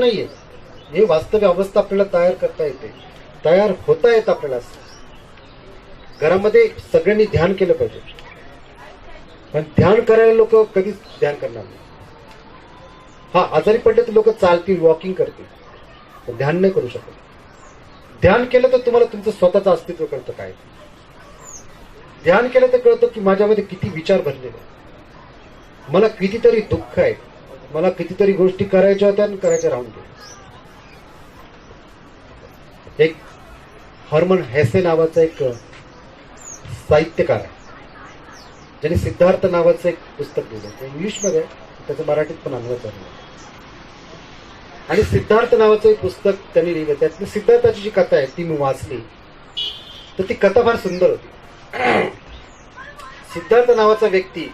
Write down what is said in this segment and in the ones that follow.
नाहीये, हे वास्तव अवस्था आपल्याला तयार करता येते, तयार होता येत आपल्याला. घरामध्ये सगळ्यांनी ध्यान केलं पाहिजे, पण ध्यान करायला लोक कधीच ध्यान करणार नाही. हा, आजारी पडले तर लोक चालतील, वॉकिंग करतील, पण ध्यान नाही करू शकत. ध्यान केलं तर तुम्हाला तुमचं स्वतःचं अस्तित्व कळतं. काय ध्यान केलं तर कळतं की माझ्यामध्ये किती विचार भरलेले आहेत, मला कितीतरी दुःख आहे, मला कितीतरी गोष्टी करायच्या होत्या आणि करायच्या राहून गेल्या. एक हर्मन हेसे नावाचा एक साहित्यकार आहे, ज्याने सिद्धार्थ नावाचं एक पुस्तक लिहिलं. इंग्लिशमध्ये त्याचं मराठीत पण अनुवाद झालं. आणि सिद्धार्थ नावाचं एक पुस्तक त्यांनी लिहिलं. त्यातली सिद्धार्थाची जी कथा आहे ती मी वाचली, तर ती कथा फार सुंदर होती. सिद्धार्थ नावाचा व्यक्ती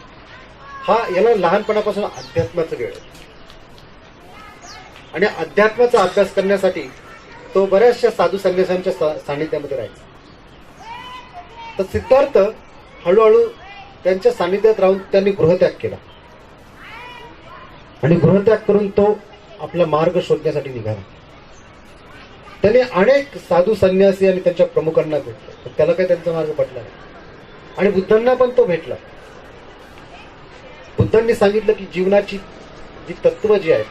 हा, याला लहानपणापासून अध्यात्माचं वेळ आहे, आणि अध्यात्माचा अभ्यास करण्यासाठी तो बऱ्याचशा साधू संन्यासांच्या सानिध्यामध्ये राहायचा. तर सिद्धार्थ हळूहळू त्यांच्या सानिध्यात राहून त्यांनी गृहत्याग केला, आणि गृहत्याग करून तो आपला मार्ग शोधण्यासाठी निघाला. त्याने अनेक साधू संन्यासी आणि त्यांच्या प्रमुखांना भेटले, पण त्याला काही त्यांचा मार्ग पटला नाही. आणि बुद्धांना पण तो भेटला. बुद्धांनी सांगितलं की जीवनाची जी तत्व जी आहेत,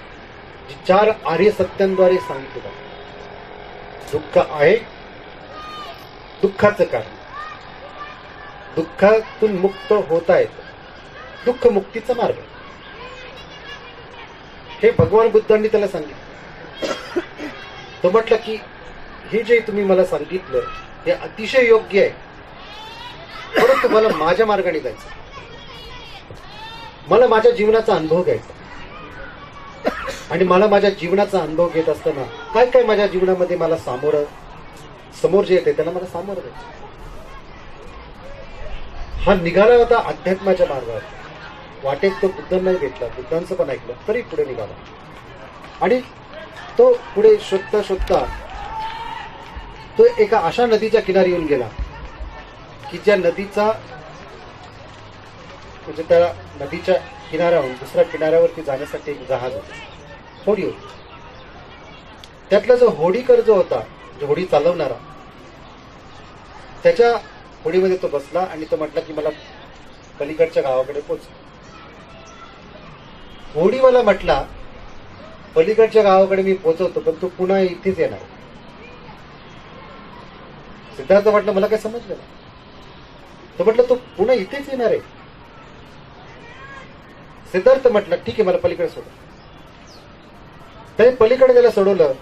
जी 4 आर्य सत्यांद्वारे सांगितलं जातं. दुःख आहे, दुःखाचं कारण, दुःखातून मुक्त होता येतं, दुःख मुक्तीचा मार्ग, हे भगवान बुद्धांनी त्याला सांगितलं. तो म्हटलं की हे जे तुम्ही मला सांगितलं हे अतिशय योग्य आहे, परंतु मला माझ्या मार्गाने जायचं, मला माझ्या जीवनाचा अनुभव घ्यायचा. आणि मला माझ्या जीवनाचा अनुभव घेत असताना काय काय माझ्या जीवनामध्ये मला समोर जे येते त्याला मला सामोरं द्यायचं. हा निघाला होता अध्यात्माच्या मार्गावर. वाटेत तो बुद्धांनाही भेटला, बुद्धांचं पण ऐकलं, तरी पुढे निघाला. आणि तो पुढे शोधता शोधता तो एका अशा नदीच्या किनारी येऊन गेला की ज्या नदीचा म्हणजे त्या नदीच्या किनाऱ्यावरून दुसऱ्या किनाऱ्यावरती जाण्यासाठी एक जहाज होतं, होडी होती. त्यातला जो होडीकर जो होता, जो होडी चालवणारा, त्याच्या होडीमध्ये तो बसला आणि तो म्हटला की मला पलीकडच्या गावाकडे पोच. होडीवाला म्हटला पलीकडच्या गावाकडे मी पोहोचवतो, पण तू पुन्हा इथेच येणार. सिद्धार्थ म्हटलं मला काय समजलं नाही. तो म्हटलं तू पुन्हा इथेच येणार आहे. सिद्धार्थ म्हटलं ठीक आहे, मला पलीकडे सोड. त्याने पलीकडे त्याला सोडवलं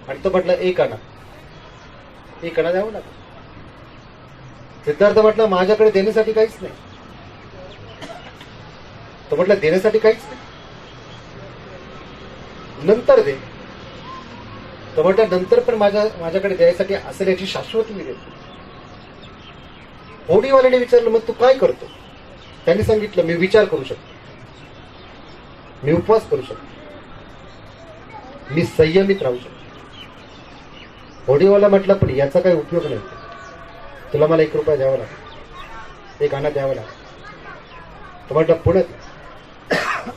आणि तो म्हटलं एक आणा द्यावं लागलं. सिद्धार्थ म्हटलं माझ्याकडे देण्यासाठी काहीच नाही. तो म्हटलं देण्यासाठी काहीच नाही, नंतर दे. तो म्हटलं नंतर पण माझ्याकडे द्यायसाठी असेल याची शाश्वती मी देतो. होडीवाल्याने विचारलं मग तू काय करतो? त्यांनी सांगितलं मी विचार करू शकतो, मी उपवास करू शकतो, मी संयमित राहू शकतो. होडीवाला म्हटला पण याचा काही उपयोग नाही, तुला मला 1 रुपया द्यावा लागेल, 1 आणा द्यावा लागेल. तो म्हटलं पुन्हा.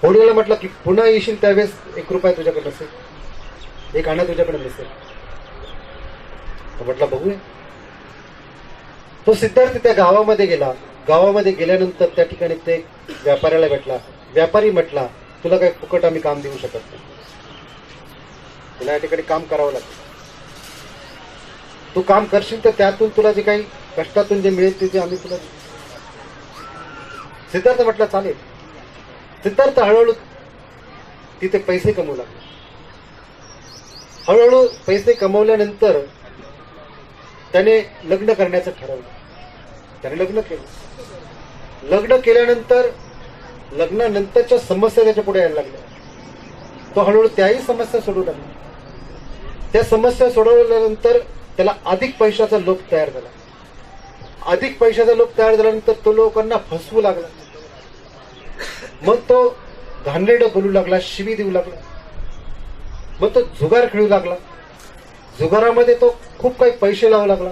होडीवाला म्हटलं की पुन्हा येशील त्यावेळेस 1 रुपया तुझ्याकडे नसेल, 1 आणा तुझ्याकडे नसेल. तो म्हटलं बघूया. तो सिद्धार्थ त्या गावामध्ये गेला. गावामध्ये गेल्यानंतर त्या ठिकाणी ते व्यापाऱ्याला भेटला. व्यापारी म्हटला तुला काही फुकट आम्ही काम देऊ शकत नाही, तुला या ठिकाणी काम करावं लागतं. तू काम करशील तर त्यातून तुला जे काही कष्टातून जे मिळेल ते आम्ही तुला. सिद्धार्थ म्हटला चालेल. सिद्धार्थ हळूहळू तिथे पैसे कमवू लागला. हळूहळू पैसे कमवल्यानंतर त्याने लग्न करण्याचं ठरवलं. त्याने लग्न केलं. लग्न केल्यानंतर लग्नानंतरच्या समस्या त्याच्या पुढे यायला लागल्या. तो हळूहळू त्याही समस्या सोडवू लागला. त्या समस्या सोडवल्यानंतर त्याला अधिक पैशाचा लोभ तयार झाला. अधिक पैशाचा लोभ तयार झाल्यानंतर तो लोकांना फसवू लागला. मग तो घाणेरडं बोलू लागला, शिवी देऊ लागला. मग तो जुगार खेळू लागला. जुगारामध्ये तो खूप काही पैसे लावू लागला.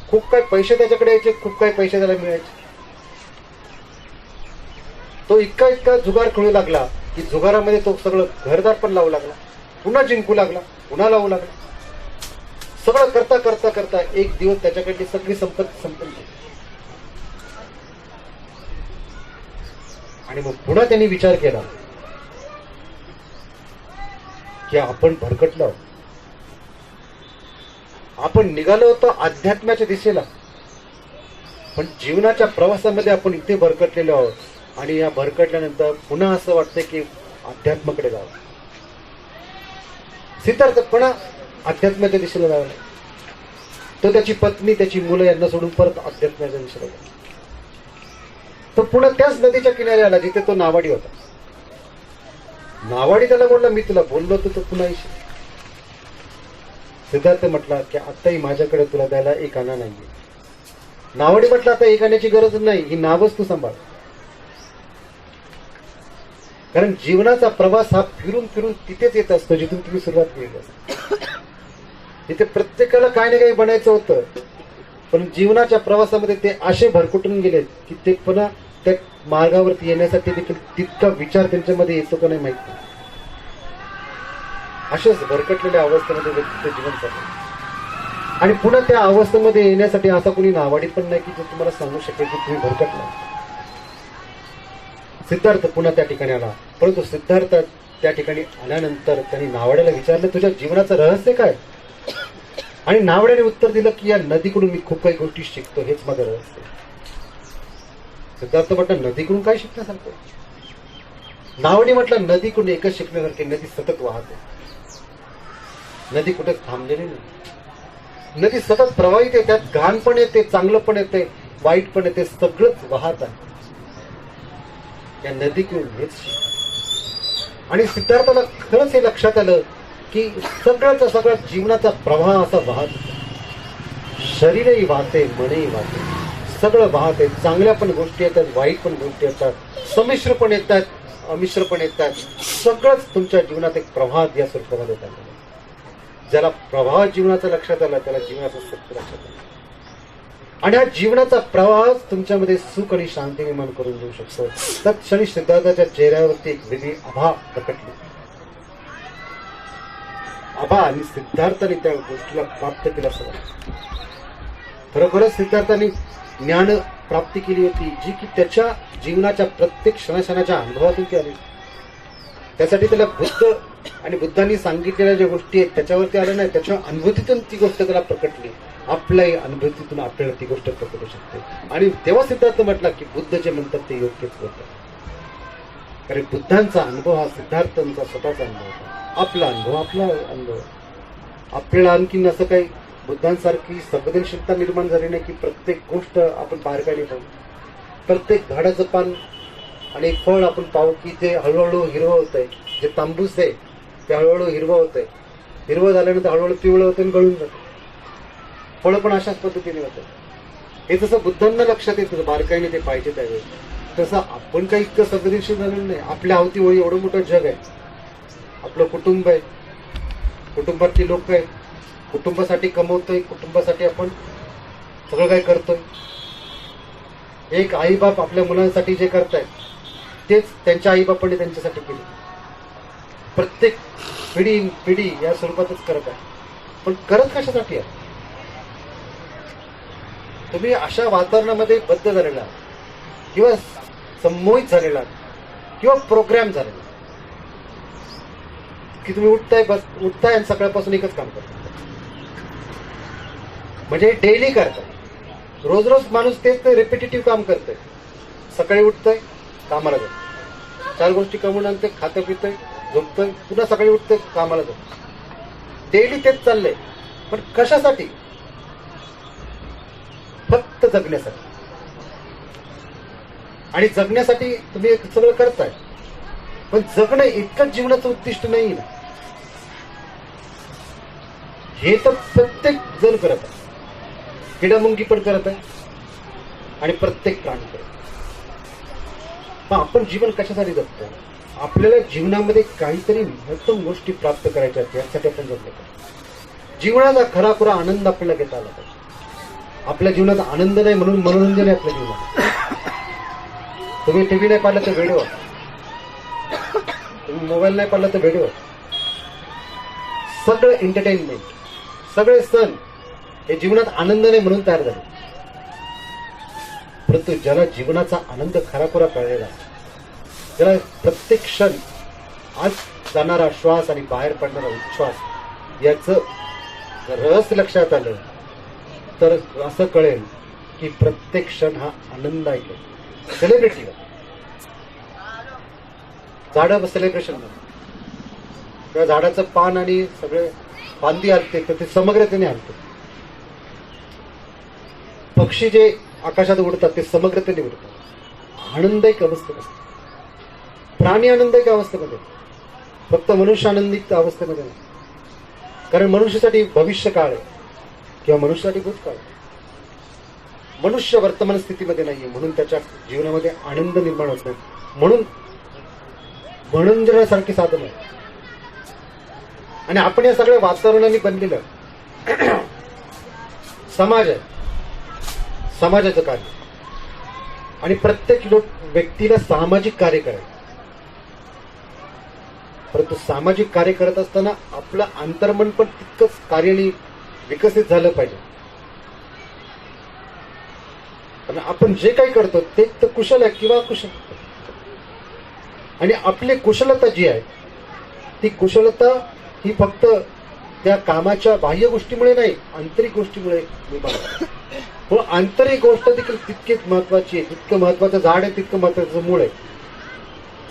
खूप काही पैसे त्याच्याकडे यायचे, खूप काही पैसे त्याला मिळायचे. तो इतका जुगार खेळू लागला की जुगारामध्ये तो सगळं घरदार पण लावू लागला. पुन्हा जिंकू लागला, पुन्हा लावू लागला. सगळं करता करता करता एक दिवस त्याच्याकडली सगळी संपत्ती संपून गेली. आणि मग पुन्हा त्यांनी विचार केला की आपण भरकटलो, आपण निघालो होतो अध्यात्माच्या दिशेला, पण जीवनाच्या प्रवासामध्ये आपण इथे भरकटलेलो आहोत. आणि या भरकटल्यानंतर पुन्हा असं वाटतंय की अध्यात्माकडे जावं. सिद्धार्थ पुन्हा अध्यात्माच्या दिशेला जावं. तो त्याची पत्नी, त्याची मुलं यांना सोडून परत अध्यात्माच्या दिशेला गेला. तो पुन्हा त्याच नदीच्या किनारी आला जिथे तो नावाडी होता. नावाडी त्याला बोलला, मी तुला बोललो होतो, तो पुन्हा येशील. सिद्धार्थ म्हटला की आताही माझ्याकडे तुला द्यायला एक आणा नाहीये. नावाडी म्हटलं, आता एक आण्याची गरज नाही, ही नावच तू सांभाळ. कारण जीवनाचा प्रवास हा फिरून फिरून तिथेच येत असतो जिथून तुम्ही सुरुवात केली. तिथे प्रत्येकाला काही ना काही बनायचं होतं, पण जीवनाच्या प्रवासामध्ये ते असे भरकुटून गेलेत की ते पुन्हा त्या मार्गावरती येण्यासाठी देखील तितका विचार त्यांच्यामध्ये येतो का नाही माहित नाही. अशाच भरकटलेल्या अवस्थेमध्ये व्यक्तीचं जीवन चाललं. आणि पुन्हा त्या अवस्थेमध्ये येण्यासाठी असा कोणी नावाडी पण नाही की जो तुम्हाला सांगू शकेल की तुम्ही भरकटला. सिद्धार्थ पुन्हा त्या ठिकाणी आला, परंतु सिद्धार्थ त्या ठिकाणी आल्यानंतर त्यांनी नावाड्याला विचारलं, तुझ्या जीवनाचं रहस्य काय? आणि नावाड्याने उत्तर दिलं की या नदीकडून मी खूप काही गोष्टी शिकतो, हेच माझं रहस्य. सिद्धार्थ म्हटलं, नदीकडून काय शिकण्यासारखं? नावाडी म्हटलं, नदीकडून एकच शिकण्यासारखे, नदी सतत वाहते. नदी कुठेच थांबलेली नाही. नदी सतत प्रवाहित आहे, त्यात घाण पण येते, चांगलं पण येते, वाईट पण येते, सगळंच वाहत आहे. या नदीकडून हेच. आणि सिद्धार्थाला खरंच हे लक्षात आलं की सगळ्याचा सगळा जीवनाचा प्रवाह असा वाहत, शरीरही वाहते, मनही वाहते, सगळं वाहते. चांगल्या पण गोष्टी येतात, वाईट पण गोष्टी येतात, संमिश्र पण येतात, अमिश्र पण येतात. सगळंच तुमच्या जीवनात एक प्रवाह या स्वरूपामध्ये येतात. ज्याला प्रवाह जीवनाचा लक्षात आला त्याला जीवनाचं सत्य लक्षात आलं. आणि हा जीवनाचा प्रवाह तुमच्यामध्ये सुख आणि शांती निर्माण करून देऊ शकतो. तत्क्षणी सिद्धार्थाच्या चेहऱ्यावरती एक वेगळी आभा प्रकटली. आभा, आणि सिद्धार्थाने त्या गोष्टीला प्राप्त केलं असं वाटतं. खरोखरच सिद्धार्थाने ज्ञान प्राप्ती केली होती जी की त्याच्या जीवनाच्या प्रत्येक क्षणाक्षणाच्या अनुभवातून ती आली. त्यासाठी त्याला बुद्ध आणि बुद्धांनी सांगितलेल्या ज्या गोष्टी आहेत त्याच्यावरती आल्या नाही, त्याच्या अनुभूतीतून ती गोष्ट त्याला प्रकटली. आपल्याही अनुभूतीतून आपल्याला ती गोष्ट प्रकटू शकते. आणि तेव्हा सिद्धार्थ म्हटला की बुद्ध जे म्हणतात ते योग्यच बोलतात. कारण बुद्धांचा अनुभव हा सिद्धार्थांचा स्वतःचा अनुभव होता. आपला अनुभव, आपला अनुभव. आपल्याला आणखीन असं काही बुद्धांसारखी संवेदनशीलता निर्माण झाली नाही की प्रत्येक गोष्ट आपण बारकाईने पाहू. प्रत्येक झाडाचं पान आणि फळ आपण पाहू की ते हळूहळू हिरवं होत आहे. जे तांबूस आहे ते हळूहळू हिरवं होत आहे. हिरवं झाल्यानंतर हळूहळू पिवळं होतं आणि गळून जातं. फळं पण अशाच पद्धतीने होतं. हे जसं बुद्धांना लक्षात येतं बारकाईने ते पाहिजे त्यावेळी, तसं आपण काही इतकं संवेदनशील झालेलं नाही. आपल्या अवतीभोवती एवढं मोठं जग आहे. आपलं कुटुंब आहे, कुटुंबातली लोक आहेत, कुटुंबासाठी कमवतोय, कुटुंबासाठी आपण सगळं काही करतोय. एक आईबाप आपल्या मुलांसाठी जे करतायत तेच त्यांच्या आईबापाने त्यांच्यासाठी केले. प्रत्येक पिढी या स्वरूपातच करत आहे. पण करत कशासाठी आहे? तुम्ही अशा वातावरणामध्ये बद्ध झालेला किंवा संमोहित झालेला किंवा प्रोग्राम झालेला की तुम्ही उठताय आणि सकाळपासून एकच काम करताय. म्हणजे डेली करताय. रोज रोज माणूस तेच रिपिटेटिव्ह काम करतोय. सकाळी उठतोय, कामाला जातोय, 4 गोष्टी कमवून आणतोय, खातं पितोय, झोपतोय, पुन्हा सकाळी उठतोय, कामाला जातोय. डेली तेच चाललंय. पण कशासाठी? फक्त जगण्यासाठी. आणि जगण्यासाठी तुम्ही सगळं करताय, पण जगणं इतकंच जीवनाचं उद्दिष्ट नाही ना. हे तर प्रत्येक जण करत आहे. किडामुंगी पण करत आहे आणि प्रत्येक प्राणी करत आहे. पण आपण जीवन कशासाठी जगतो? आपल्याला जीवनामध्ये काहीतरी महत्तम गोष्टी प्राप्त करायच्या आहेत, यासाठी आपण जगलो पाहिजे. जीवनाचा खराखुरा आनंद आपल्याला घेता आला पाहिजे. आपल्या जीवनात आनंद नाही म्हणून मनोरंजन आहे आपल्या जीवनात. तुम्ही टीव्ही नाही पाहिलं तर व्हिडिओ, तुम्ही मोबाईल नाही पाहिलं तर व्हिडिओ. सगळं एंटरटेनमेंट, सगळे सण हे जीवनात आनंद नाही म्हणून तयार झाले. परंतु ज्याला जीवनाचा आनंद खराखुरा कळलेला, ज्याला प्रत्येक क्षण आज जाणारा श्वास आणि बाहेर पडणारा उच्छ्वास याचं रहस्य लक्षात आलं तर असं कळेल की प्रत्येक क्षण हा आनंदायक आहे. सेलिब्रिटी झाडं सेलिब्रेशन किंवा झाडाचं पान आणि सगळे फांदी हलते तर ते समग्रतेने हलते. पक्षी जे आकाशात उडतात ते समग्रतेने उडतात. आनंदायक अवस्थेत असतात. प्राणी आनंदायक अवस्थेमध्ये, फक्त मनुष्य आनंदित अवस्थेमध्ये नाही. कारण मनुष्यासाठी भविष्य काळ आहे किंवा मनुष्यासाठी भूतकाळ. मनुष्य वर्तमान स्थितीमध्ये नाहीये म्हणून त्याच्या जीवनामध्ये आनंद निर्माण होत नाही. म्हणून मनोरंजनासारखी साधन आहे. आणि आपण या सगळ्या वातावरणाने बनलेलं समाज आहे, समाजाचं कार्य. आणि प्रत्येक व्यक्तीला सामाजिक कार्य करायचं. परंतु सामाजिक कार्य करत असताना आपलं अंतर्मन पण तितकंच कार्याने विकसित झालं पाहिजे. आणि आपण जे काही करतो ते तर कुशल आहे किंवा अकुशल. आणि आपली कुशलता जी आहे ती कुशलता ही फक्त त्या कामाच्या बाह्य गोष्टीमुळे नाही, आंतरिक गोष्टीमुळे निर्माण होते. पण आंतरिक गोष्ट देखील तितकीच महत्वाची आहे. जितकं महत्वाचं झाड आहे तितकं महत्वाचं मूळ आहे.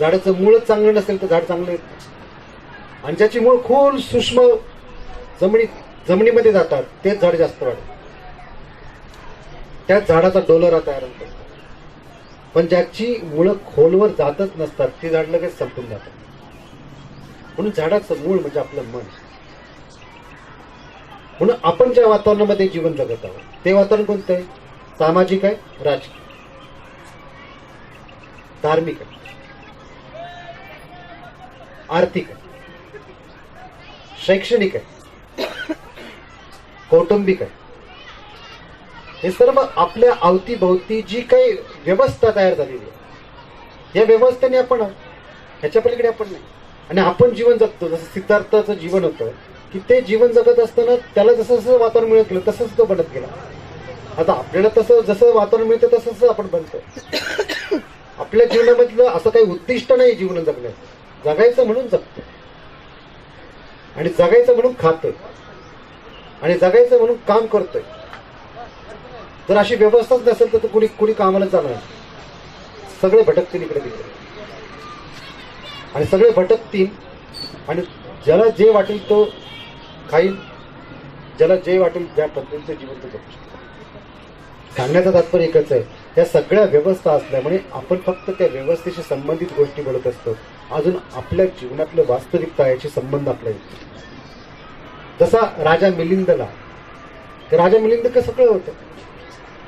झाडाचं मूळच चांगलं नसेल तर झाड चांगलं येत नाही. आणि ज्याची मूळ खोल सूक्ष्म जमिनीमध्ये जातात तेच झाड जास्त वाढतात. त्याच झाडाचा डोलरा तयार होतो. पण ज्याची मुळं खोलवर जातच नसतात ते झाड लगेच संपून जातात. म्हणून झाडाचं मूळ म्हणजे आपलं मन. म्हणून आपण ज्या वातावरणामध्ये जीवन जगत आहोत ते वातावरण कोणतं आहे? सामाजिक आहे, राजकीय, धार्मिक आहे, आर्थिक आहे, शैक्षणिक आहे, कौटुंबिक आहे. हे सर्व आपल्या अवतीभोवती जी काही व्यवस्था तयार झालेली आहे या व्यवस्थेने आपण ह्याच्या पलीकडे आपण नाही. आणि आपण जीवन जगतो जसं सिद्धार्थाचं जीवन होतं की ते जीवन जगत असताना त्याला जसं जसं वातावरण मिळत गेलं तसंच तो बनत गेला. आता आपल्याला तसं जसं वातावरण मिळतं तसंच आपण बनतो. आपल्या जीवनामधलं असं काही उद्दिष्ट नाही जीवन जगण्याचं. जगायचं म्हणून जगतो आणि जगायचं म्हणून खातोय आणि जगायचं म्हणून काम करतोय. जर अशी व्यवस्थाच नसेल तर कुणी कामाला जाणार. सगळे भटकतील इकडे तिकडे आणि सगळे भटकतील आणि ज्याला जे वाटेल तो खाईल, ज्याला जे वाटेल ज्या पद्धतीचं जीवन तो जगू शकतो. सांगण्याचं तात्पर्य एकच आहे, या सगळ्या व्यवस्था असल्यामुळे आपण फक्त त्या व्यवस्थेशी संबंधित गोष्टी बोलत असतो. अजून आपल्या जीवनातलं वास्तविकता याची संबंध आपला येतो. जसा राजा मिलिंदला, राजा मिलिंद का सगळं होतं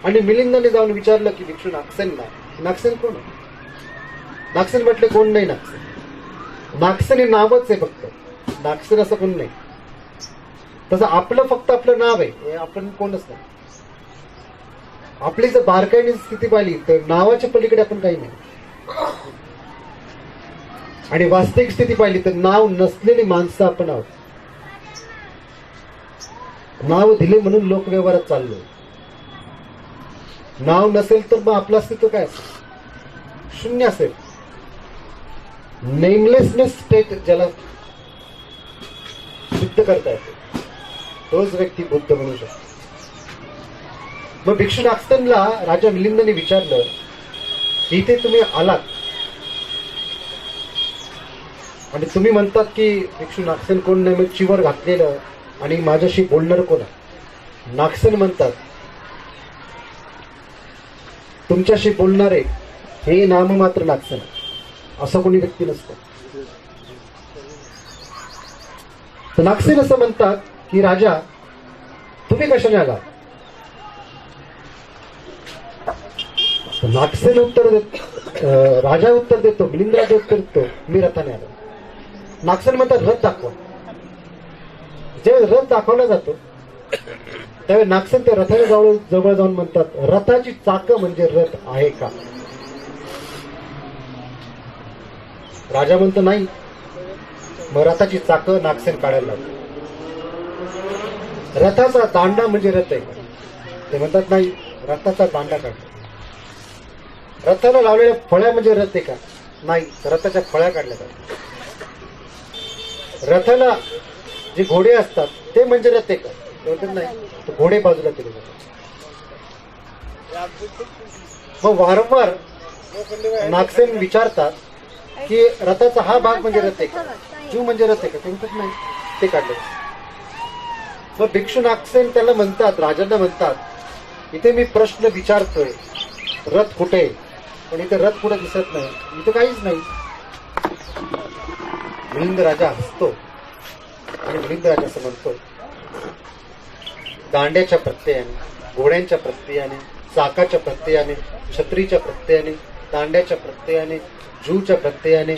आणि मिलिंदाने जाऊन विचारलं की भिक्षू नागसेनला, नागसेन कोण? नागसेन म्हटले कोण नाही नागसेन. नागसेन हे नावच आहे फक्त, नागसेन असं कोण नाही. तसं आपलं फक्त आपलं नाव आहे, आपण कोणच नाही. आपली जर बारकाईने स्थिती पाहिली तर नावाच्या पलीकडे आपण काही नाही. आणि वास्तविक स्थिती पाहिली तर नाव नसलेली माणसं आपण आहोत. नाव दिले म्हणून लोकव्यवहारात चाललोय. नाव नसेल तर मग आपलं अस्तित्व काय असेल? शून्य असेल. नेमलेसनेस स्टेट ज्याला सिद्ध करता येते तोच व्यक्ती बुद्ध बनू शकतो. मग भिक्षू नागसेनला राजा मिलिंदने विचारलं की इथे तुम्ही आलात आणि तुम्ही म्हणतात की भिक्षू नागसेन कोण नाही, मग चिवर घातलेलं आणि माझ्याशी बोलणार कोण आहे? नागसेन म्हणतात तुमच्याशी बोलणारे हे नाममात्र नागसेन, असं कोणी व्यक्ती नसतो. तर नागसेन असं म्हणतात की राजा तुम्ही कशाने आला? नागसेन उत्तर देतो, राजा उत्तर देतो, मिलिंदराजा उत्तर देतो मी रथाने आलो. नागसेन म्हणतात रथ दाखवा. जेव्हा रथ दाखवला जातो त्यावेळी नागसेन त्या रथाच्या जवळ जाऊन म्हणतात रथाची चाकं म्हणजे रथ आहे का? राजा म्हणतो नाही. मग रथाची चाकं नागसेन काढायला लागतो. रथाचा दांडा म्हणजे रथ आहे का? ते म्हणतात नाही, रथाचा दांडा काढला. रथाला लावलेल्या फळ्या म्हणजे रथ आहे का? नाही, रथाच्या फळ्या काढल्या जातात. रथाला जे घोडे असतात ते म्हणजे रथ आहे का? ते म्हणतात नाही, तर घोडे बाजूला केले जातात. मग वारंवार नागसेन विचारतात की रथाचा हा भाग म्हणजे रथ आहे का? जीव म्हणजे रथ आहे का? ते म्हणतात नाही, ते काढले. मग भिक्षू नागसेन त्याला म्हणतात, राजांना म्हणतात, इथे मी प्रश्न विचारतोय, रथ कुठे आहे? पण इथे रथ कुठे दिसत नाही, इथे काहीच नाही. मिलिंद राजा हसतो आणि मिलिंद राजा असं म्हणतो, दांड्याच्या प्रत्ययाने, घोड्यांच्या प्रत्ययाने, चाकाच्या प्रत्ययाने, छत्रीच्या प्रत्ययाने, दांड्याच्या प्रत्ययाने, जूच्या प्रत्ययाने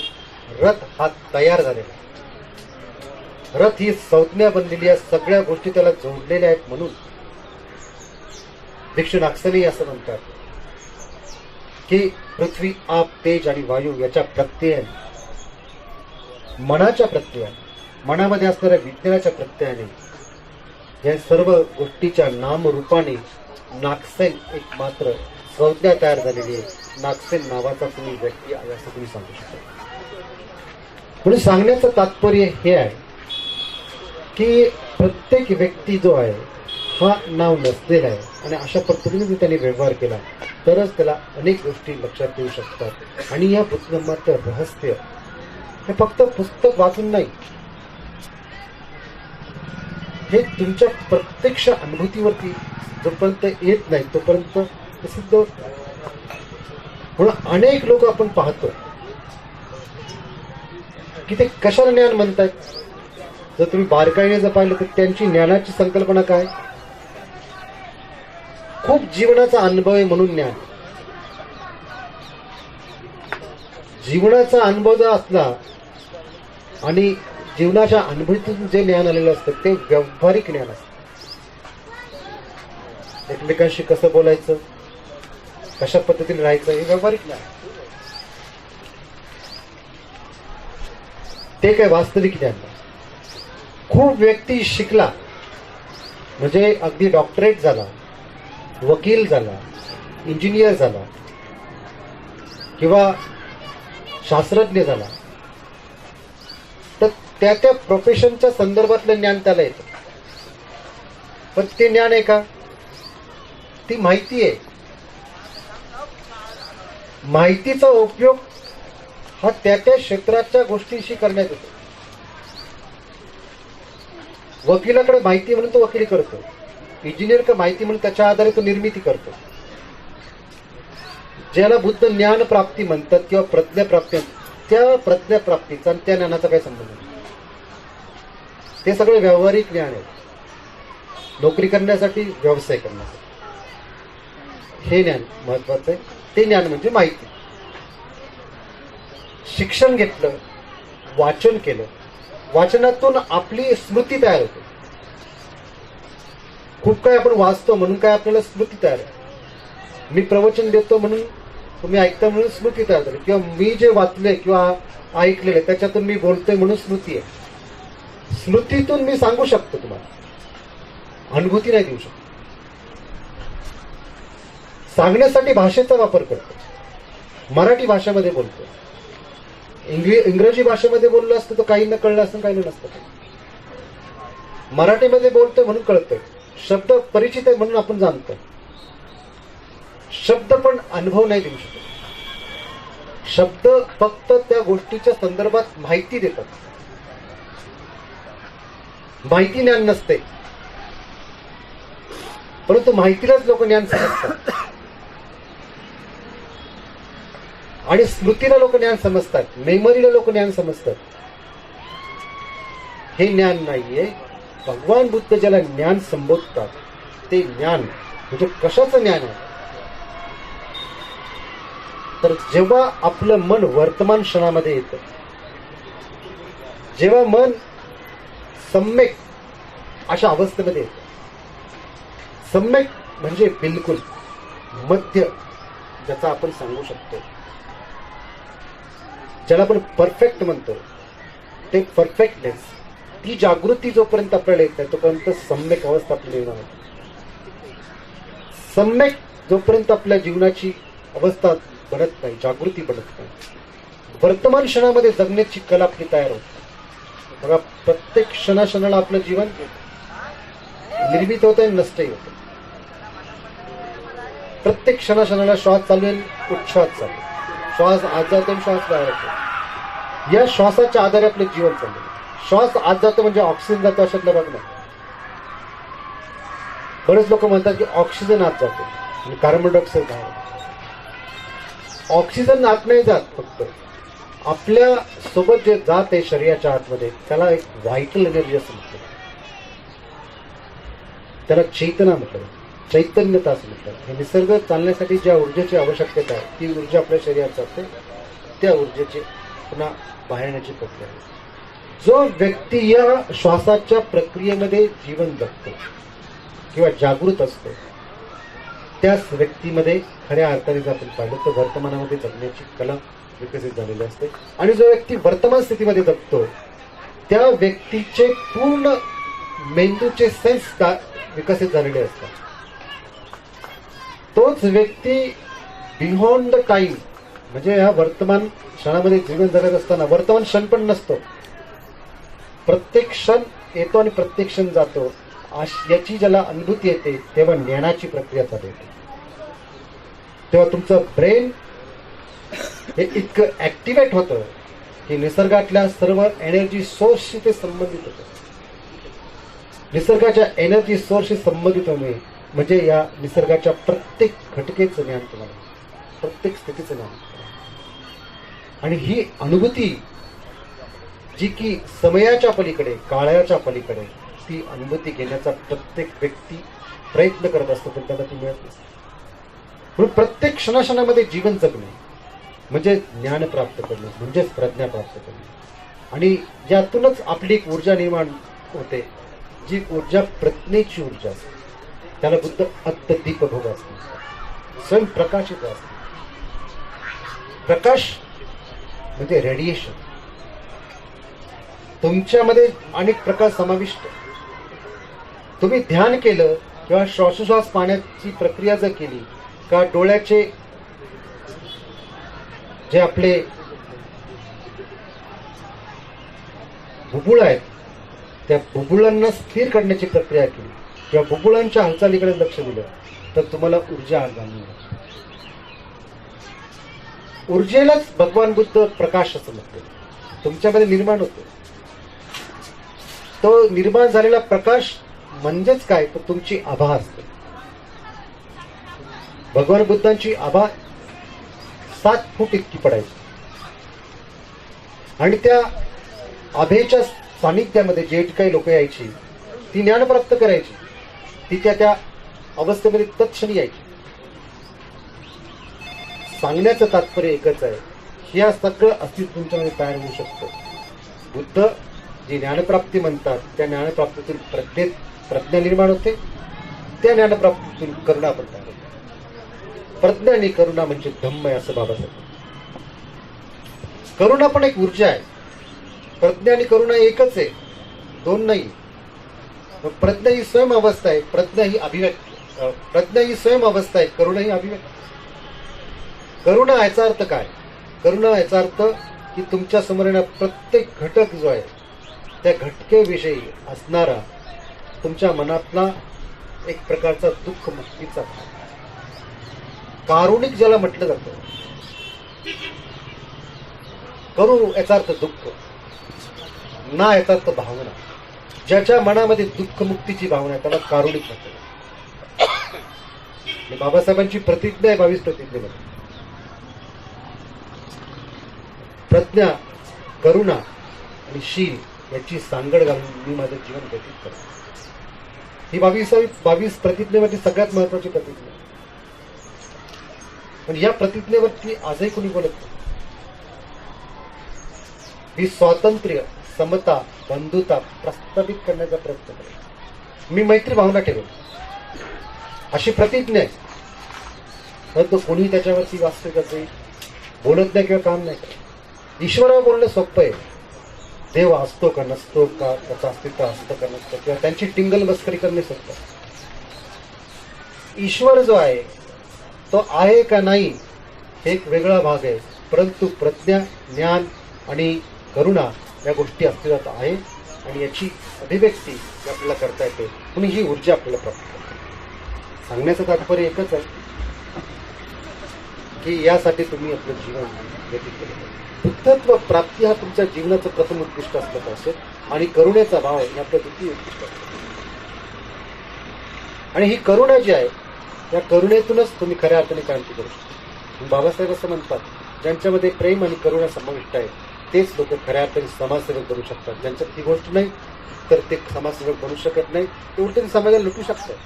रथ हा तयार झालेला. रथ ही संज्ञा बनलेली आहे, सगळ्या गोष्टी त्याला जोडलेल्या आहेत. म्हणून भिक्षू नागसेनही असं म्हणतात की पृथ्वी, आप, तेज आणि वायू याच्या प्रत्ययाने, मनाच्या प्रत्ययाने, मनामध्ये असणाऱ्या विज्ञानाच्या प्रत्ययाने, या सर्व गोष्टीच्या नामरूपाने नागसेन एक मात्र संज्ञा तयार झालेली आहे. नागसेन नावाचा कोणी व्यक्ती आहे असं तुम्ही सांगू शकता. म्हणून सांगण्याचं तात्पर्य हे आहे की प्रत्येक व्यक्ती जो आहे हा नाव नसलेला आहे आणि अशा पद्धतीने जर त्याने व्यवहार केला तरच त्याला अनेक गोष्टी लक्षात येऊ शकतात. आणि या पुस्तकाचं रहस्य हे फक्त पुस्तक वाचून नाही, हे तुमच्या प्रत्यक्ष अनुभूतीवरती जोपर्यंत येत नाही तोपर्यंत ते सिद्ध होत नाही. म्हणून अनेक लोक आपण पाहतो की ते कशाला ज्ञान म्हणतात. जर तुम्ही बारकाईने जर पाहिलं तर त्यांची ज्ञानाची संकल्पना काय, खूप जीवनाचा अनुभव आहे म्हणून ज्ञान. जीवनाचा अनुभव जर असला आणि जीवनाच्या अनुभूतीतून जे ज्ञान आलेलं असतं ते व्यावहारिक ज्ञान असतं. एकमेकांशी कसं बोलायचं, कशा पद्धतीने राहायचं, हे व्यावहारिक ज्ञान. ते काय वास्तविक ज्ञान नाही. खूप व्यक्ती शिकला म्हणजे अगदी डॉक्टरेट झाला, वकील झाला, इंजिनियर झाला किंवा शास्त्रज्ञ झाला तर त्या त्या प्रोफेशनच्या संदर्भातलं ज्ञान त्याला येतं. पण ते ज्ञान आहे का? ती माहिती आहे. माहितीचा उपयोग हा त्या त्या क्षेत्राच्या गोष्टींशी करण्यात येतो. वकिलाकडे माहिती म्हणून तो वकिली करतो, इंजिनियर माहिती म्हणून त्याच्या आधारे तो निर्मिती करतो. ज्याला बुद्ध ज्ञान प्राप्ती म्हणतात किंवा प्रज्ञाप्राप्ती, त्या प्रज्ञाप्राप्तीचा आणि त्या ज्ञानाचा काय संबंध नाही. ते सगळे व्यावहारिक ज्ञान आहे. नोकरी करण्यासाठी, व्यवसाय करण्यासाठी हे ज्ञान महत्वाचं आहे. ते ज्ञान म्हणजे माहिती. शिक्षण घेतलं, वाचन केलं, वाचनातून आपली स्मृती तयार होते. खूप काय आपण वाचतो म्हणून काय आपल्याला स्मृती तयार आहे. मी प्रवचन देतो म्हणून तुम्ही ऐकता म्हणून स्मृती तयार झाली, किंवा मी जे वाचले किंवा ऐकलेले त्याच्यातून मी बोलतोय म्हणून स्मृती आहे. स्मृतीतून मी सांगू शकतो तुम्हाला, अनुभूती नाही देऊ शकतो. सांगण्यासाठी भाषेचा वापर करतो. मराठी भाषेमध्ये बोलतो, इंग्रजी भाषेमध्ये बोललो असतं तर काहींना कळलं असतं, काहींना नसतं. मराठीमध्ये बोलतोय म्हणून कळतंय, शब्द परिचित आहे म्हणून आपण जाणतो. शब्द पण अनुभव नाही देऊ शकत. शब्द फक्त त्या गोष्टीच्या संदर्भात माहिती देतात. माहिती ज्ञान नसते, परंतु माहितीलाच लोक ज्ञान समजतात आणि स्मृतीला लोक ज्ञान समजतात, मेमरीला लोक ज्ञान समजतात. हे ज्ञान नाहीये. भगवान बुद्ध ज्याला ज्ञान संबोधतात ते ज्ञान म्हणजे कशाचं ज्ञान आहे, तर जेव्हा आपलं मन वर्तमान क्षणामध्ये येतं, जेव्हा मन सम्यक अशा अवस्थेमध्ये येतं. सम्यक म्हणजे बिलकुल, मध्य ज्याचा आपण सांगू शकतो, ज्याला आपण परफेक्ट म्हणतो, ते परफेक्टनेस, ती जागृती जोपर्यंत आपल्याला येत नाही तोपर्यंत सम्यक अवस्था आपली निर्माण होते. सम्यक जोपर्यंत आपल्या जीवनाची अवस्था बनत नाही, जागृती बनत नाही, वर्तमान क्षणामध्ये जगण्याची कला आपली तयार होते. बघा, प्रत्येक क्षणाक्षणाला आपलं जीवन निर्मित होत आहे, नष्टही होतं. प्रत्येक क्षणाक्षणाला श्वास चालू आहे, उच्छ्वास चालू आहे. श्वास आत जातो, श्वास बाहेर येतो. या श्वासाच्या आधारे आपलं जीवन चाललं. श्वास आत जातो म्हणजे ऑक्सिजन जातो अशातलं भाग नाही. बरेच लोक म्हणतात की ऑक्सिजन आत जातो आणि कार्बन डायऑक्साईड बाहेर. ऑक्सिजन आत नाही जात, फक्त आपल्या सोबत जे जात आहे शरीराच्या आतमध्ये त्याला एक व्हायटल एनर्जी असं म्हटलं, त्याला चैतना म्हटलं, चैतन्यता असं म्हटलं. हे निसर्ग चालण्यासाठी ज्या ऊर्जेची आवश्यकता आहे ती ऊर्जा आपल्या शरीरात जाते, त्या ऊर्जेची पुन्हा बाहेर येण्याची प्रक्रिया आहे. जो व्यक्ती या श्वासाच्या प्रक्रियेमध्ये जीवन जगतो किंवा जागृत असतो त्याच व्यक्तीमध्ये खऱ्या अर्थाने जर आपण पाहिलं तर वर्तमानामध्ये जगण्याची कला विकसित झालेली असते. आणि जो व्यक्ती वर्तमान स्थितीमध्ये जगतो त्या व्यक्तीचे पूर्ण मेंदूचे सेन्स विकसित झालेले असतात. तोच व्यक्ती बियॉन्ड द टाइम म्हणजे ह्या वर्तमान क्षणामध्ये जीवन जगत असताना वर्तमान क्षण पण नसतो, प्रत्येक क्षण येतो आणि प्रत्येक क्षण जातो, याची ज्याला अनुभूती येते तेव्हा ज्ञानाची प्रक्रिया चालू होते. तेव्हा तुमचं ब्रेन हे इतकं ऍक्टिव्हेट होतं की निसर्गातल्या सर्व एनर्जी सोर्सशी ते संबंधित होतं. निसर्गाच्या एनर्जी सोर्सशी संबंधित होणे म्हणजे या निसर्गाच्या प्रत्येक घटकेचं ज्ञान तुम्हाला, प्रत्येक स्थितीचं ज्ञान. आणि ही अनुभूती जी की समयाच्या पलीकडे, काळाच्या पलीकडे, ती अनुभूती घेण्याचा प्रत्येक व्यक्ती प्रयत्न करत असतो पण त्याला ती मिळत नसते. म्हणून प्रत्येक क्षणाक्षणामध्ये जीवन जगणे म्हणजे ज्ञान प्राप्त करणे, म्हणजेच प्रज्ञा प्राप्त करणे. आणि यातूनच आपली एक ऊर्जा निर्माण होते, जी ऊर्जा प्रज्ञेची ऊर्जा असते. त्याला बुद्ध अत्तदीप भोग असते, स्वयंप्रकाशित असते. प्रकाश म्हणजे रेडिएशन. तुमच्यामध्ये अनेक प्रकार समाविष्ट. तुम्ही ध्यान केलं किंवा श्वासोश्वास पाण्याची प्रक्रिया जर केली का डोळ्याचे जे आपले बुबुळ आहेत त्या बुबुळांना स्थिर करण्याची प्रक्रिया केली किंवा बुबुळांच्या हालचालीकडे लक्ष दिलं तर तुम्हाला ऊर्जा आगामी. ऊर्जेलाच भगवान बुद्ध प्रकाश असं म्हणते. तुमच्यामध्ये निर्माण होतो तो निर्माण झालेला प्रकाश म्हणजेच काय तर तुमची आभा असते. भगवान बुद्धांची आभा 7 फूट इतकी पडायची आणि त्या आभेच्या सानिध्यामध्ये जे काही लोक यायची ती ज्ञान प्राप्त करायची, ती त्या अवस्थेमध्ये तत्क्षणी यायची. सांगण्याचं तात्पर्य एकच आहे, हे सगळं अस्तित्व तुमच्यामध्ये तयार होऊ शकतं. बुद्ध जी ज्ञानप्राप्ती म्हणतात त्या ज्ञानप्राप्तीतून प्रज्ञा निर्माण होते, त्या ज्ञानप्राप्तीतून करुणा पण तयार होते. प्रज्ञा आणि करुणा म्हणजे धम्म आहे असं बाबासाहेब. करुणा पण एक ऊर्जा आहे. प्रज्ञा आणि करुणा एकच आहे, दोन नाही. प्रज्ञा ही स्वयं अवस्था आहे, प्रज्ञा ही अभिव्यक्ती. प्रज्ञा ही स्वयं अवस्था आहे, करुणा ही अभिव्यक्ती. करुणा याचा अर्थ काय? करुणा याचा अर्थ की तुमच्या समोर येणारा प्रत्येक घटक जो आहे त्या घटकेविषयी असणारा तुमच्या मनातला एक प्रकारचा दुःख मुक्तीचा कारुणिक ज्याला म्हटलं जातं. करू याचा अर्थ दुःख, ना याचा अर्थ भावना. ज्याच्या मनामध्ये दुःख मुक्तीची भावना आहे त्याला कारुणिक म्हणतात. बाबासाहेबांची प्रतिज्ञा आहे 22 प्रतिज्ञेमध्ये. प्रज्ञा, करुणा आणि शील याची सांगड घालून मी माझं जीवन व्यतीत करतो. ही 22 प्रतिज्ञेवरती सगळ्यात महत्वाची प्रतिज्ञा. पण या प्रतिज्ञेवरती आजही कोणी बोलत नाही. ही स्वातंत्र्य, समता, बंधुता प्रस्थापित करण्याचा प्रयत्न करेल. मी मैत्री भावना ठेवेल अशी प्रतिज्ञा आहे. परंतु कोणी त्याच्यावरती वास्तविकता बोलत नाही किंवा काम नाही करत. ईश्वरावर बोलणं सोपं आहे, देव असतो का नसतो का, त्याचं अस्तित्व असतं का नसतं, किंवा त्यांची टिंगल मस्करी करणे सोपं. ईश्वर जो आहे तो आहे का नाही हे एक वेगळा भाग आहे, परंतु प्रज्ञा, ज्ञान आणि करुणा या गोष्टी अस्तित्वात आहे आणि याची अभिव्यक्ती आपल्याला करता येते, म्हणून ही ऊर्जा आपल्याला प्राप्त करते. सांगण्याचं तात्पर्य एकच आहे की यासाठी तुम्ही आपलं जीवन व्यतीत केलं पाहिजे. बुद्धत्व प्राप्ती हा तुमच्या जीवनाचं प्रथम उद्दिष्ट असलं पाहिजे आणि करुणेचा भाव हे आपलं द्वितीय उद्दिष्ट असतं. आणि ही करुणा जी आहे या करुणेतूनच तुम्ही खऱ्या अर्थाने क्रांती करू शकता. बाबासाहेब असं म्हणतात, ज्यांच्यामध्ये प्रेम आणि करुणा समाविष्ट आहे तेच लोक खऱ्या अर्थाने समाजसेवक बनू शकतात. ज्यांच्यात ती गोष्ट नाही तर ते समाजसेवक बनू शकत नाही, ते उलट समाजाला लुटू शकतात.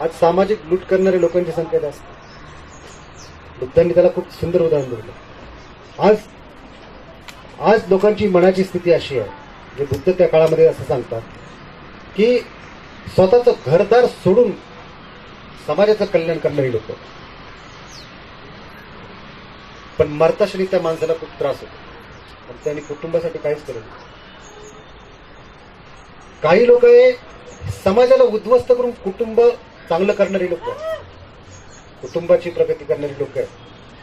आज सामाजिक लूट करणाऱ्या लोकांची संख्या जास्त. बुद्धांनी त्याला खूप सुंदर उदाहरण दिलं. आज लोकांची मनाची स्थिती अशी आहे, जे बुद्ध त्या काळामध्ये असं सांगतात की स्वतःचं घरदार सोडून समाजाचं कल्याण करणारी लोक, पण मरताक्षणी त्या माणसाला खूप त्रास होतो, पण त्यांनी कुटुंबासाठी काहीच केलं नाही. काही लोक हे समाजाला उद्ध्वस्त करून कुटुंब चांगलं करणारी लोक, कुटुंबाची प्रगती करणारी लोक आहेत.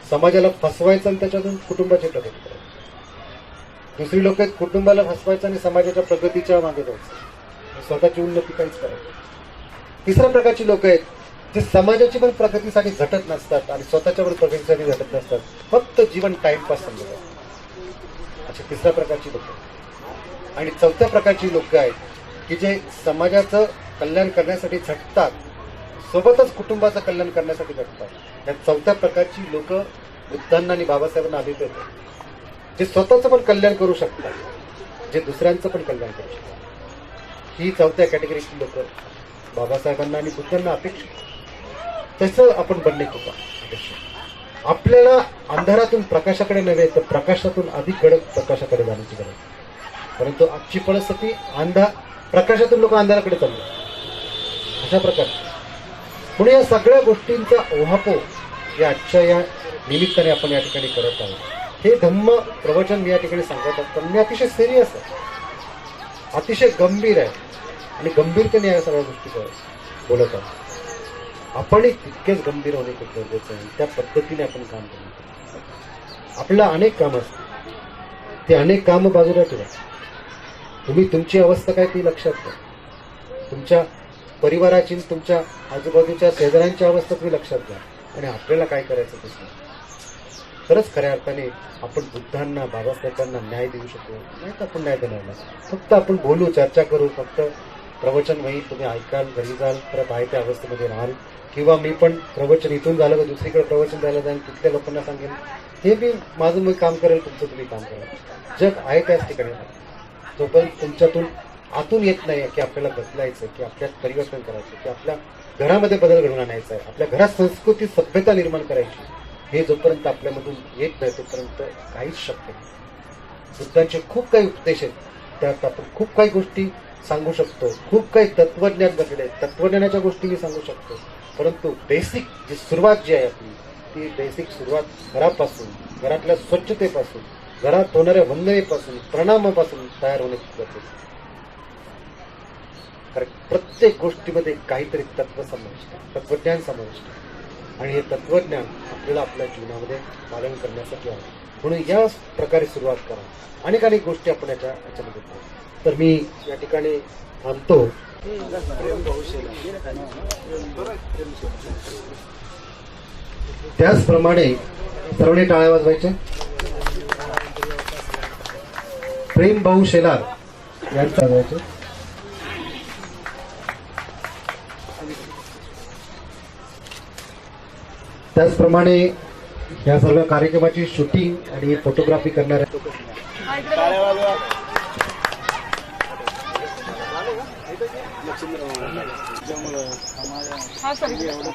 समाजाला फसवायचं आणि त्याच्यातून कुटुंबाची प्रगती करायची. दुसरी लोक आहेत कुटुंबाला फसवायचं आणि समाजाच्या प्रगतीच्या मागे जायचं, स्वतःची उन्नती काहीच करायची. तिसऱ्या प्रकारची लोक आहेत जे समाजाची पण प्रगतीसाठी झटत नसतात आणि स्वतःच्या पण प्रगतीसाठी झटत नसतात, फक्त जीवन टाइमपास समजतात. अशा तिसऱ्या प्रकारची लोक. आणि चौथ्या प्रकारची लोक आहेत की जे समाजाचं कल्याण करण्यासाठी झटतात, सोबतच कुटुंबाचं कल्याण करण्यासाठी झटतात. या चौथ्या प्रकारची लोक बुद्धांना आणि बाबासाहेबांना अभिप्रेत आहेत, जे स्वतःचं पण कल्याण करू शकतात, जे दुसऱ्यांचं पण कल्याण करू शकतात. ही चौथ्या कॅटेगरीची लोक बाबासाहेबांना आणि बुद्धांना अपेक्षित. तसं आपण बनणे खूप आवश्यक. आपल्याला अंधारातून प्रकाशाकडे नव्हे तर प्रकाशातून अधिक कडक प्रकाशाकडे जाण्याची गरज. परंतु आजची परिस्थिती प्रकाशातून लोक अंधाराकडे चालले, अशा प्रकारची. म्हणून या सगळ्या गोष्टींचा ओहापोह या आजच्या या निमित्ताने आपण या ठिकाणी करत आहोत. हे धम्म प्रवचन मी या ठिकाणी सांगत असताना मी अतिशय सिरियस आहे, अतिशय गंभीर आहे आणि गंभीरतेने या सगळ्या गोष्टी बोलत आहोत. आपणही तितकेच गंभीर होणे खूप गरजेचं आहे. त्या पद्धतीने आपण काम करू. आपल्याला अनेक कामं असतात, ते अनेक कामं बाजूला ठेवा. तुम्ही तुमची अवस्था काय ती लक्षात घ्या. तुमच्या परिवाराची, तुमच्या आजूबाजूच्या शेजाऱ्यांची अवस्था तुम्ही लक्षात घ्या आणि आपल्याला काय करायचं ते सांगा. तरच खऱ्या अर्थाने आपण बुद्धांना, बाबासाहेबांना न्याय देऊ शकू. नाही तर आपण न्याय देणार नाही. फक्त आपण बोलू, चर्चा करू, फक्त प्रवचन होईल, तुम्ही ऐकाल, घरी जाल, परत आहे त्या अवस्थेमध्ये राहाल. किंवा मी पण प्रवचन इथून झालं तर दुसरीकडे प्रवचन द्यायला जाईल, तिथल्या लोकांना सांगेल, हे मी माझं मी काम करेल, तुमचं तुम्ही काम करा. जग आहे त्याच ठिकाणी. जोपर्यंत तुमच्यातून आतून येत नाही की आपल्याला बदलायचं, की आपल्यात परिवर्तन करायचं, की आपल्या घरामध्ये बदल घडवून आणायचा आहे, आपल्या घरात संस्कृती, सभ्यता निर्माण करायची, हे जोपर्यंत आपल्यामधून येत नाही तोपर्यंत काहीच शक्य नाही. बुद्धांचे खूप काही उपदेश आहेत, त्यात आपण खूप काही गोष्टी सांगू शकतो, खूप काही तत्वज्ञान बघले, तत्वज्ञानाच्या गोष्टी मी सांगू शकतो. परंतु बेसिक जी सुरुवात जी आहे आपली, ती बेसिक सुरुवात घरापासून, घरातल्या स्वच्छतेपासून, घरात होणाऱ्या वंदनेपासून, प्रणामापासून तयार होणे गरजेचं. कारण प्रत्येक गोष्टीमध्ये काहीतरी तत्व समाविष्ट आहे, तत्वज्ञान समाविष्ट आहे आणि हे तत्वज्ञान आपल्याला आपल्या जीवनामध्ये पालन करण्यासाठी आहे. म्हणून या प्रकारे सुरुवात करा. अनेक गोष्टी आपण याच्यामध्ये पाहू. तर मी या ठिकाणी थांबतो. त्याचप्रमाणे सर्वांनी टाळ्या वाजवायच्या. प्रेम भाऊ शेलार यांचं वाजवायचं. त्याचप्रमाणे या सर्व कार्यक्रमाची शूटिंग आणि फोटोग्राफी करणाऱ्या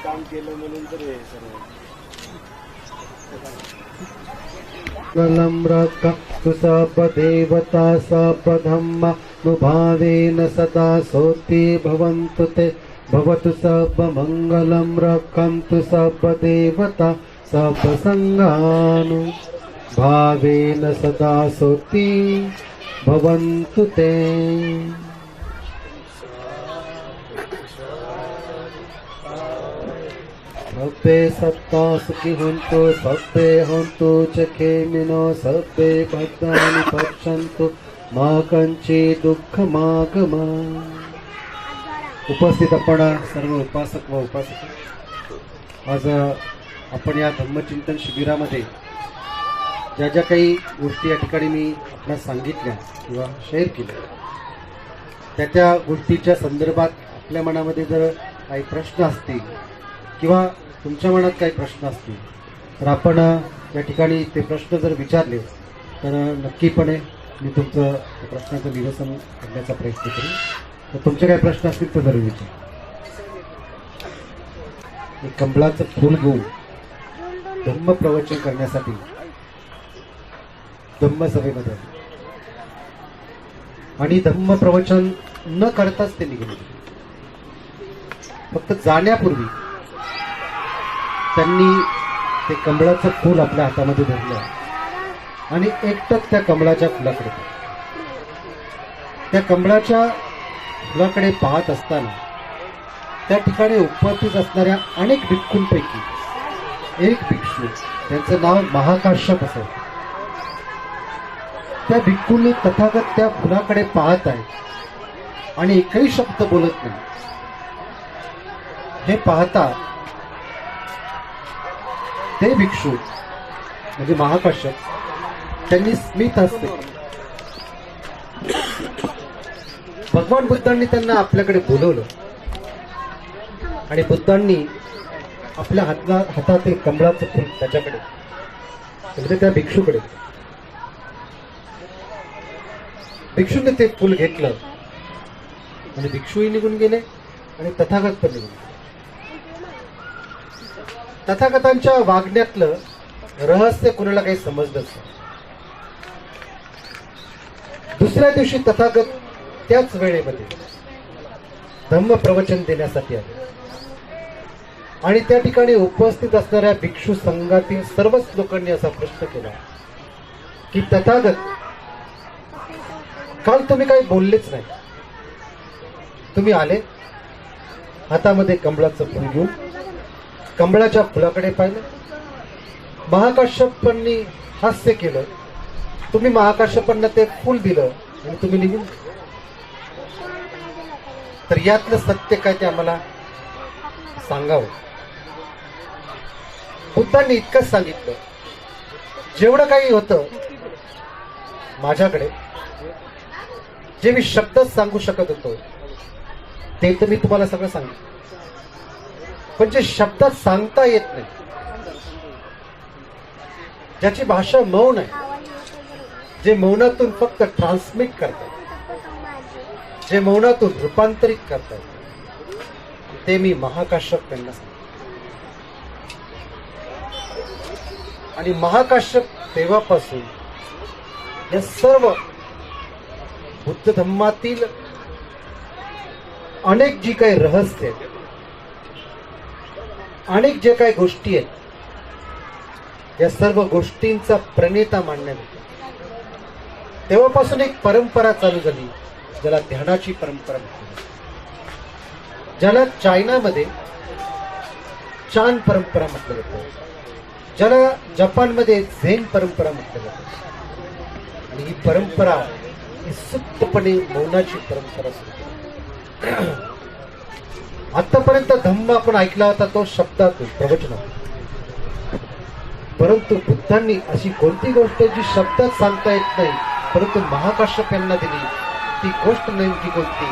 काम केलं म्हणून तर देवता सपधम्मानुभावेन सदा सोति भवन्तु ते भवतु सर्वमङ्गलं रक्षन्तु सर्वदेवता सर्वसङ्गानुभावेन सदा सोति भवन्तु ते। सब्बे सत्ता सुखी हुन्तु सब्बे हुन्तु च खेमिनो सब्बे भद्राणि पश्यन्तु मा कञ्चित् दुःखमागमा। उपस्थित आपण सर्व उपासक व उपासक, आज आपण या धम्मचिंतन शिबिरामध्ये ज्या ज्या काही गोष्टी या ठिकाणी मी आपल्याला सांगितल्या किंवा शेअर केल्या, त्या गोष्टीच्या संदर्भात आपल्या मनामध्ये जर काही प्रश्न असतील किंवा तुमच्या मनात काही प्रश्न असतील तर आपण या ठिकाणी ते प्रश्न जर विचारले तर नक्कीपणे मी तुमचं त्या प्रश्नाचं निरसन करण्याचा प्रयत्न करेन. तर तुमचे काही प्रश्न असतील तर जरूर विचार. एक कमळाचं फूल घेऊन धम्म प्रवचन करण्यासाठी धम्मसभेमध्ये आणि धम्म प्रवचन न करताच ते निघाले. फक्त जाण्यापूर्वी त्यांनी ते कमळाचं फूल आपल्या हातामध्ये धरलं आणि एकटक त्या कमळाच्या फुलाकडे, त्या कमळाच्या फुलाकडे पाहत असताना त्या ठिकाणी उपस्थित असणाऱ्या अनेक भिक्खूंपैकी एक भिक्षू, त्यांचं नाव महाकाश्यप असं, त्या भिक्खूंनी तथागत त्या फुलाकडे पाहत आहे आणि एकही शब्द बोलत नाही. हे पाहता ते भिक्षू म्हणजे महाकाश्यप त्यांनी स्मित हस्ते भगवान बुद्धांनी त्यांना आपल्याकडे बोलवलं आणि बुद्धांनी आपल्या हातात एक कमळाचं फूल त्याच्याकडे म्हणजे त्या भिक्षूकडे, भिक्षूने ते फूल घेतलं आणि भिक्षूही निघून गेले आणि तथागत पण निघून गेले. तथागतांच्या वागण्यातलं रहस्य कुणाला काही समजलंच नाही. दुसऱ्या दिवशी तथागत त्याच वेळेमध्ये धम्म प्रवचन देण्यासाठी आले आणि त्या ठिकाणी उपस्थित असणाऱ्या भिक्षू संघातील सर्वच लोकांनी असा प्रश्न केला की तथागत, काल तुम्ही काही बोललेच नाही, तुम्ही आले हातामध्ये कमळाचं फूल घेऊन कमळाच्या फुलाकडे पाहिलं, महाकाश्यपांनी हास्य केलं, तुम्ही महाकाश्यपांना ते फूल दिलं आणि तुम्ही निघून. तर यातलं सत्य काय ते आम्हाला सांगावं. बुद्धांनी इतकंच सांगितलं, जेवढं काही होतं माझ्याकडे, जे मी शब्दच सांगू शकत होतो ते तर मी तुम्हाला सगळं सांगितलं, पण जे शब्दात सांगता येत नाही, ज्याची भाषा मौन आहे, जे मौनातून फक्त ट्रान्समिट करतात, जे मौनातून रूपांतरित करतात, ते मी महाकाश्यप त्यांना सांगतो. आणि महाकाश्यप तेव्हापासून या सर्व बुद्ध धम्मातील अनेक जी काही रहस्य आहेत, अनेक जे काही गोष्टी आहेत, या सर्व गोष्टींचा प्रणेता मानण्यात येतो. तेव्हापासून एक परंपरा चालू झाली ज्याला ध्यानाची परंपरा म्हणतात, ज्याला चायनामध्ये चान परंपरा म्हटलं जातं, ज्याला जपानमध्ये झेन परंपरा म्हटलं जातं. आणि ही परंपरा ही सुप्तपणे मौनाची परंपरा असते. आतापर्यंत धम्म आपण ऐकला होता तो शब्दातून, प्रवचनातून, परंतु बुद्धांनी अशी कोणती गोष्ट जी शब्दात सांगता येत नाही परंतु महाकाश्यप यांना दिली, ती गोष्ट नेमकी कोणती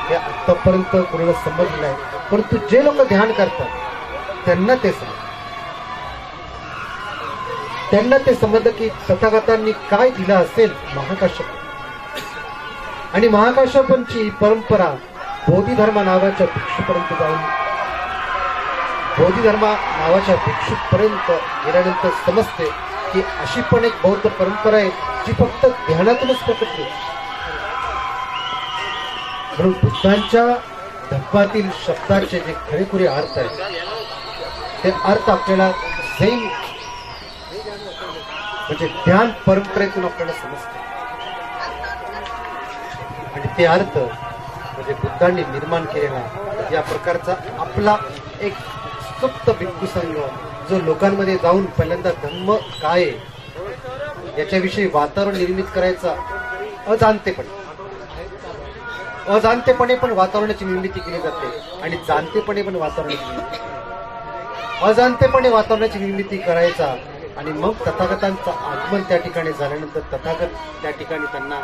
हे आतापर्यंत कोणाला समजलं नाही. परंतु जे लोक ध्यान करतात त्यांना ते समजलं, त्यांना ते समजलं की तथागतांनी काय दिलं असेल महाकाश्यप. आणि महाकाश्यपांची परंपरा बोधिधर्मा नावाच्या भिक्षूपर्यंत जाऊन, बोधिधर्मा नावाच्या भिक्षूपर्यंत गेल्यानंतर समजते की अशी पण एक बौद्ध परंपरा आहे जी फक्त ध्यानातूनच प्रकट होते. म्हणून बुद्धांच्या धम्मातील शब्दाचे जे खरेखुरे अर्थ आहेत ते अर्थ आपल्याला झेन म्हणजे ध्यान परंपरेतून आपल्याला समजते. ते अर्थ म्हणजे बुद्धांनी निर्माण केलेला या प्रकारचा आपला एक सुप्त भिक्खू संघ, जो लोकांमध्ये जाऊन पहिल्यांदा धम्म काय आहे याच्याविषयी वातावरण निर्मित करायचा अजाणतेपणे पण वातावरणाची निर्मिती केली जाते आणि जाणतेपणे पण अजाणतेपणे वातावरणाची निर्मिती करायचा आणि मग तथागतांचं आगमन त्या ठिकाणी झाल्यानंतर तथागत त्या ठिकाणी त्यांना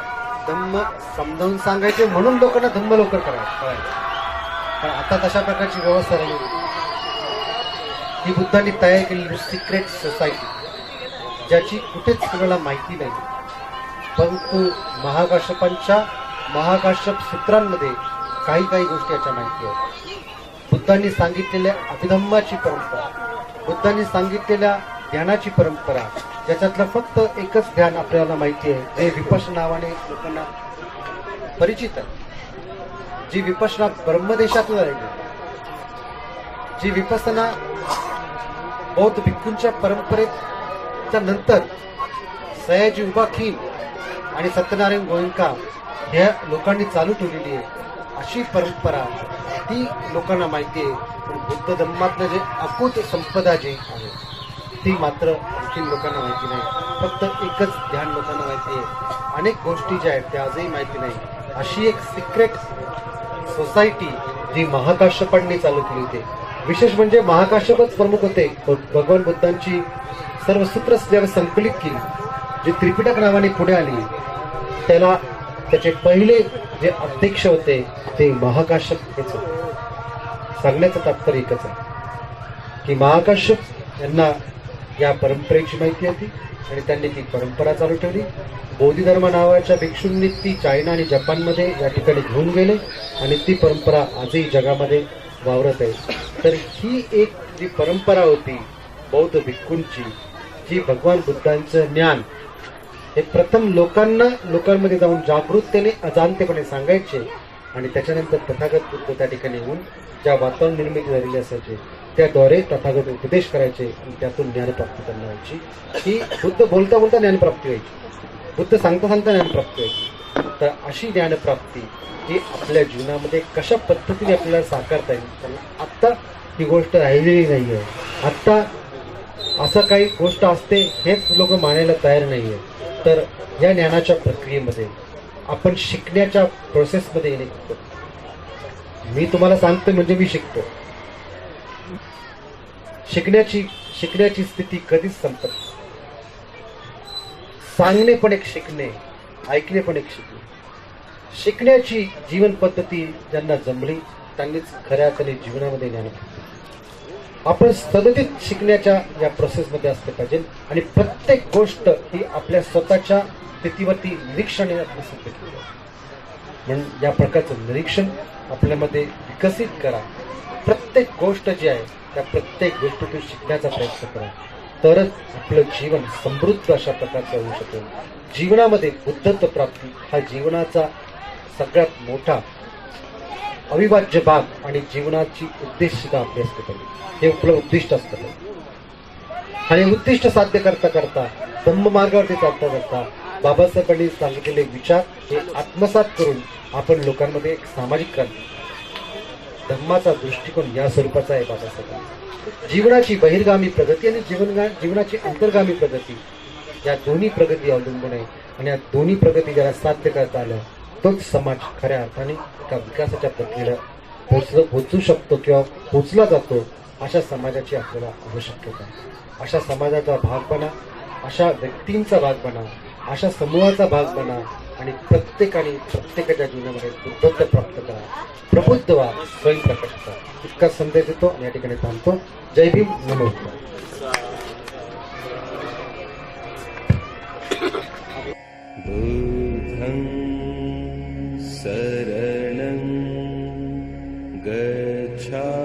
धम्म समजावून सांगायचे, म्हणून लोकांना धम्म लवकर करायचं. पण आता तशा प्रकारची व्यवस्था राहिली. ही बुद्धांनी तयार केलेली सिक्रेट सोसायटी, ज्याची कुठेच कोणाला माहिती नाही, परंतु महाकाश्यप सूत्रांमध्ये काही गोष्टी याच्या माहिती आहेत. बुद्धांनी सांगितलेल्या अभिधम्माची परंपरा, बुद्धांनी सांगितलेल्या ध्यानाची परंपरा, ज्याच्यातलं फक्त एकच ध्यान आपल्याला माहिती आहे, जे विपश्यना नावाने लोकांना परिचित आहे. जी विपश्यना ब्रह्मदेशातून राहिली, जी विपश्यना बौद्ध भिक्खूंच्या परंपरेच्या नंतर सयाजी उबाखीन आणि सत्यनारायण गोयंका ह्या लोकांनी चालू ठेवलेली आहे. अशी परंपरा ती लोकांना माहिती आहे. पण बुद्ध धम्मातलं जे अकूत संपदा जी आहे ती मात्र आणखी लोकांना माहिती नाही. फक्त एकच ध्यान लोकांना माहिती आहे. अनेक गोष्टी ज्या आहेत त्या आजही माहिती नाही. अशी एक सिक्रेट सोसायटी जी महाकाश्यपांनी चालू केली होती. विशेष म्हणजे महाकाश्यपच प्रमुख होते. भगवान बुद्धांची सर्व सूत्र जेव्हा संकलित केली, जी त्रिपिटक नावाने पुढे आली, त्याला त्याचे पहिले जे अध्यक्ष होते ते महाकाश्यप हेच होते. सांगण्याचं तात्पर्य एकच आहे की महाकाश्यप यांना या परंपरेची माहिती होती आणि त्यांनी ती परंपरा चालू ठेवली. बौद्ध धर्म नावाच्या भिक्षूंनी ती चायना आणि जपानमध्ये या ठिकाणी घेऊन गेले आणि ती परंपरा आजही जगामध्ये वावरत आहे. तर ही एक जी परंपरा होती बौद्ध भिक्खूंची, जी भगवान बुद्धांचं ज्ञान हे प्रथम लोकांमध्ये जाऊन जागृततेने अजाणतेपणे सांगायचे आणि त्याच्यानंतर तथागत बुद्ध त्या ठिकाणी येऊन ज्या वातावरण निर्मिती झालेली असायचे त्याद्वारे तथागत उपदेश करायचे आणि त्यातून ज्ञानप्राप्ती त्यांना व्हायची. ही बुद्ध बोलता बोलता ज्ञानप्राप्ती व्हायची, बुद्ध सांगता सांगता ज्ञानप्राप्ती व्हायची. तर अशी ज्ञानप्राप्ती ही आपल्या जीवनामध्ये कशा पद्धतीने आपल्याला साकारता येईल, आत्ता ही गोष्ट राहिलेली नाही आहे. आत्ता असं काही गोष्ट असते हेच लोक मानायला तयार नाही आहे. तर या ज्ञानाच्या प्रक्रियेमध्ये आपण शिकण्याच्या प्रोसेसमध्ये येणे. मी तुम्हाला सांगतो म्हणजे मी शिकतो. शिकण्याची स्थिती कधीच संपत नाही. सांगणे पण एक शिकणे, ऐकणे पण एक शिकणे. शिकण्याची जीवन पद्धती ज्यांना जमली त्यांनीच खऱ्या अर्थाने जीवनामध्ये ज्ञान. आपण सतत शिकण्याच्या या प्रोसेसमध्ये असले पाहिजे आणि प्रत्येक गोष्ट ही आपल्या स्वतःच्या स्थितीवरती निरीक्षण म्हणून या प्रकारचं निरीक्षण आपल्यामध्ये विकसित करा. प्रत्येक गोष्ट जी आहे त्या प्रत्येक गोष्टीतून शिकण्याचा प्रयत्न करा, तरच आपलं जीवन समृद्ध अशा प्रकारचं होऊ शकेल. जीवनामध्ये बुद्धत्व प्राप्ती हा जीवनाचा सगळ्यात मोठा अविभाज्य भाग आणि जीवनाची उद्देशिका आपली असते पाहिजे. हे आपलं उद्दिष्ट असतं आणि उद्दिष्ट साध्य करता करता धम्म मार्गावरती चालता करता बाबासाहेबांनी सांगितलेले विचार हे आत्मसात करून आपण लोकांमध्ये एक सामाजिक क्रांती, धम्माचा दृष्टिकोन या स्वरूपाचा आहे बाबासाहेबांचा. जीवनाची बहिर्गामी प्रगती आणि जीवनाची अंतर्गामी प्रगती या दोन्ही प्रगती अवलंबून आहे आणि या दोन्ही प्रगती ज्याला साध्य करता आल्या तोच समाज खऱ्या अर्थाने एका विकासाच्या प्रक्रियेला पोचू शकतो किंवा पोचला जातो. अशा समाजाची आपल्याला आवश्यकता आहे. अशा समाजाचा भाग बना, अशा व्यक्तींचा भाग बना, अशा समूहाचा भाग बना आणि प्रत्येकाच्या जीवनामध्ये बुद्धत्व प्राप्त करा. प्रबुद्ध व्हा, स्वयंप्रकाश करा. इतका संदेश देतो आणि या ठिकाणी थांबतो. जय भीम, नमो बुद्धाय. शरणं गच्छामि.